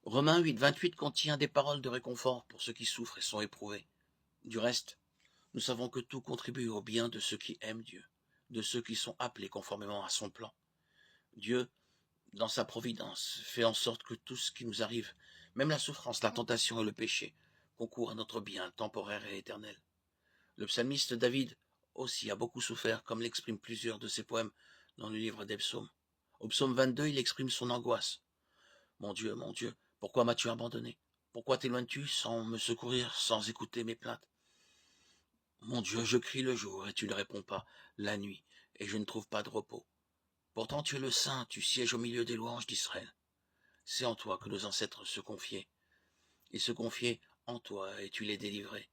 Romains 8, 28 contient des paroles de réconfort pour ceux qui souffrent et sont éprouvés. Du reste, nous savons que tout contribue au bien de ceux qui aiment Dieu, de ceux qui sont appelés conformément à son plan. Dieu, dans sa providence, fait en sorte que tout ce qui nous arrive, même la souffrance, la tentation et le péché, concourent à notre bien temporaire et éternel. Le psalmiste David aussi a beaucoup souffert, comme l'expriment plusieurs de ses poèmes dans le livre des psaumes. Au psaume 22, il exprime son angoisse. Mon Dieu, pourquoi m'as-tu abandonné? Pourquoi t'éloignes-tu sans me secourir, sans écouter mes plaintes? Mon Dieu, je crie le jour et tu ne réponds pas, la nuit, et je ne trouve pas de repos. Pourtant tu es le Saint, tu sièges au milieu des louanges d'Israël. C'est en toi que nos ancêtres se confiaient. Ils se confiaient en toi et tu les délivrais.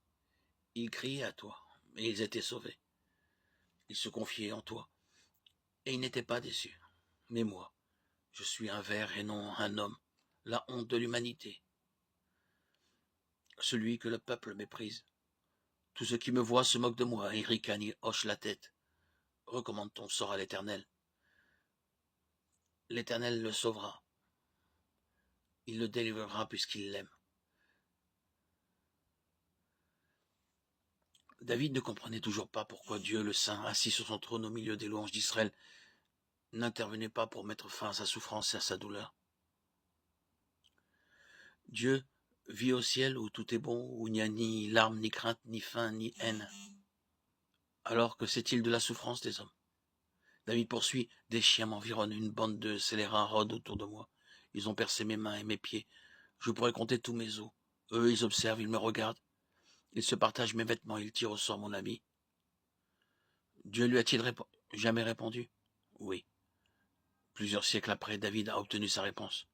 Ils criaient à toi, et ils étaient sauvés. Ils se confiaient en toi, et ils n'étaient pas déçus. Mais moi, je suis un ver et non un homme, la honte de l'humanité, celui que le peuple méprise. Tous ceux qui me voient se moquent de moi, et ricanent, ils hochent la tête. Recommande ton sort à l'Éternel. L'Éternel le sauvera. Il le délivrera puisqu'il l'aime. David ne comprenait toujours pas pourquoi Dieu, le Saint, assis sur son trône au milieu des louanges d'Israël, n'intervenait pas pour mettre fin à sa souffrance et à sa douleur. Dieu vit au ciel où tout est bon, où il n'y a ni larmes, ni crainte, ni faim, ni haine. Alors que sait-il de la souffrance des hommes? David poursuit, des chiens m'environnent, une bande de scélérats rôde autour de moi. Ils ont percé mes mains et mes pieds. Je pourrais compter tous mes os. Eux, ils observent, ils me regardent. Ils se partagent mes vêtements, ils tirent au sort mon habit. Dieu lui a-t-il jamais répondu? Oui. Plusieurs siècles après, David a obtenu sa réponse.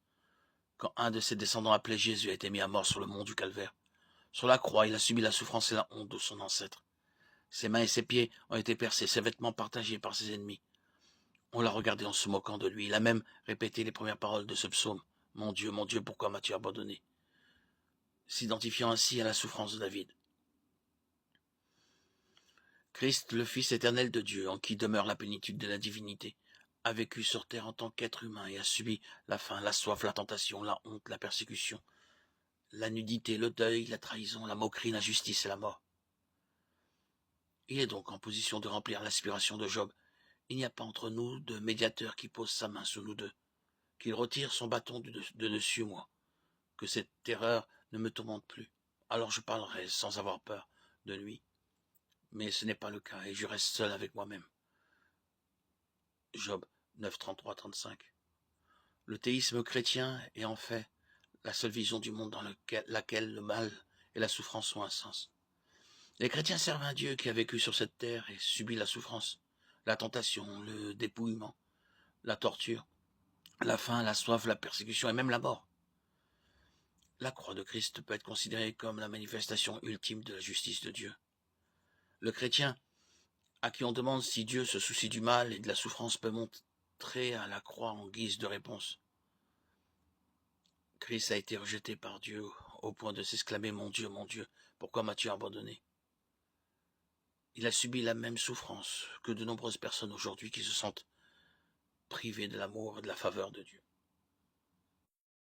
Quand un de ses descendants appelé Jésus a été mis à mort sur le mont du Calvaire. Sur la croix, il a subi la souffrance et la honte de son ancêtre. Ses mains et ses pieds ont été percés, ses vêtements partagés par ses ennemis. On l'a regardé en se moquant de lui. Il a même répété les premières paroles de ce psaume. Mon Dieu, pourquoi m'as-tu abandonné? S'identifiant ainsi à la souffrance de David. Christ, le Fils éternel de Dieu, en qui demeure la plénitude de la divinité, a vécu sur terre en tant qu'être humain et a subi la faim, la soif, la tentation, la honte, la persécution, la nudité, le deuil, la trahison, la moquerie, l'injustice et la mort. Il est donc en position de remplir l'aspiration de Job. Il n'y a pas entre nous de médiateur qui pose sa main sur nous deux, qu'il retire son bâton de dessus moi, que cette terreur ne me tourmente plus. Alors je parlerai sans avoir peur de lui. Mais ce n'est pas le cas et je reste seul avec moi-même. Job 9, 33, 35. Le théisme chrétien est en fait la seule vision du monde dans laquelle le mal et la souffrance ont un sens. Les chrétiens servent un Dieu qui a vécu sur cette terre et subi la souffrance, la tentation, le dépouillement, la torture, la faim, la soif, la persécution et même la mort. La croix de Christ peut être considérée comme la manifestation ultime de la justice de Dieu. Le chrétien, à qui on demande si Dieu se soucie du mal et de la souffrance, peut montrer à la croix en guise de réponse. Christ a été rejeté par Dieu au point de s'exclamer mon Dieu, pourquoi m'as-tu abandonné? Il a subi la même souffrance que de nombreuses personnes aujourd'hui qui se sentent privées de l'amour et de la faveur de Dieu.